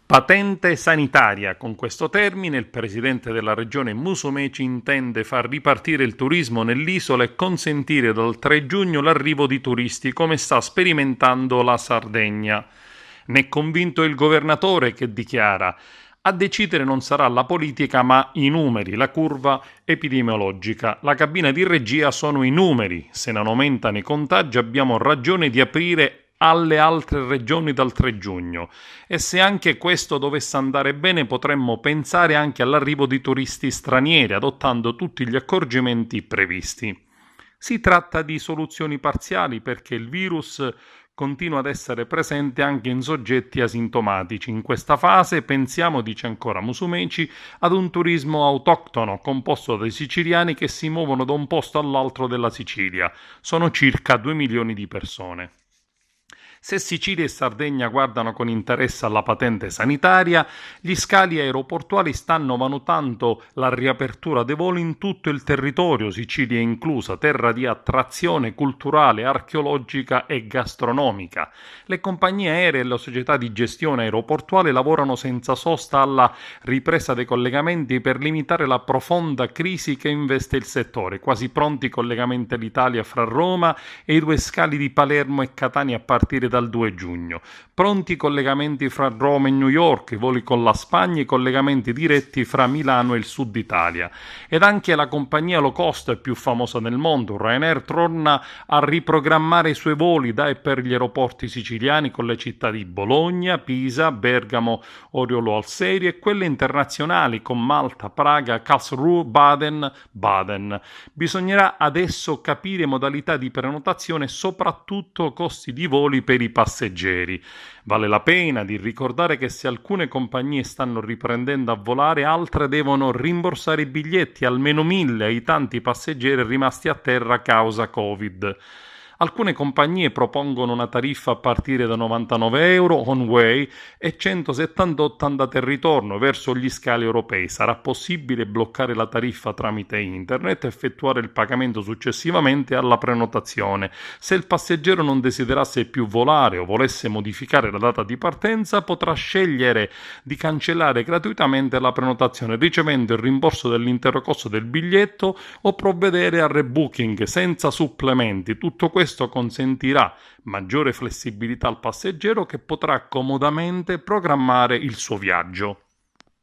Patente sanitaria. Con questo termine il presidente della regione Musumeci intende far ripartire il turismo nell'isola e consentire dal 3 giugno l'arrivo di turisti, come sta sperimentando la Sardegna. Ne è convinto il governatore, che dichiara: a decidere non sarà la politica ma i numeri, la curva epidemiologica. La cabina di regia sono i numeri. Se non aumentano i contagi abbiamo ragione di aprire alle altre regioni dal 3 giugno, e se anche questo dovesse andare bene potremmo pensare anche all'arrivo di turisti stranieri, adottando tutti gli accorgimenti previsti. Si tratta di soluzioni parziali perché il virus continua ad essere presente anche in soggetti asintomatici. In questa fase pensiamo, dice ancora Musumeci, ad un turismo autoctono composto dai siciliani che si muovono da un posto all'altro della Sicilia. Sono circa 2 milioni di persone. Se Sicilia e Sardegna guardano con interesse alla patente sanitaria, gli scali aeroportuali stanno valutando la riapertura dei voli in tutto il territorio, Sicilia inclusa, terra di attrazione culturale, archeologica e gastronomica. Le compagnie aeree e le società di gestione aeroportuale lavorano senza sosta alla ripresa dei collegamenti per limitare la profonda crisi che investe il settore. Quasi pronti i collegamenti all'Italia fra Roma e i 2 scali di Palermo e Catania a partire dal 2 giugno. Pronti i collegamenti fra Roma e New York, i voli con la Spagna, i collegamenti diretti fra Milano e il sud Italia. Ed anche la compagnia low cost più famosa nel mondo, Ryanair, torna a riprogrammare i suoi voli da e per gli aeroporti siciliani con le città di Bologna, Pisa, Bergamo, Oriolo al Serio, e quelle internazionali con Malta, Praga, Karlsruhe, Baden. Bisognerà adesso capire modalità di prenotazione e soprattutto costi di voli per i passeggeri. Vale la pena di ricordare che se alcune compagnie stanno riprendendo a volare, altre devono rimborsare i biglietti, almeno 1.000, ai tanti passeggeri rimasti a terra a causa Covid. Alcune compagnie propongono una tariffa a partire da 99 euro on way e 178 andata e ritorno verso gli scali europei. Sarà possibile bloccare la tariffa tramite internet e effettuare il pagamento successivamente alla prenotazione. Se il passeggero non desiderasse più volare o volesse modificare la data di partenza, potrà scegliere di cancellare gratuitamente la prenotazione, ricevendo il rimborso dell'intero costo del biglietto o provvedere al rebooking senza supplementi. Tutto questo consentirà maggiore flessibilità al passeggero, che potrà comodamente programmare il suo viaggio.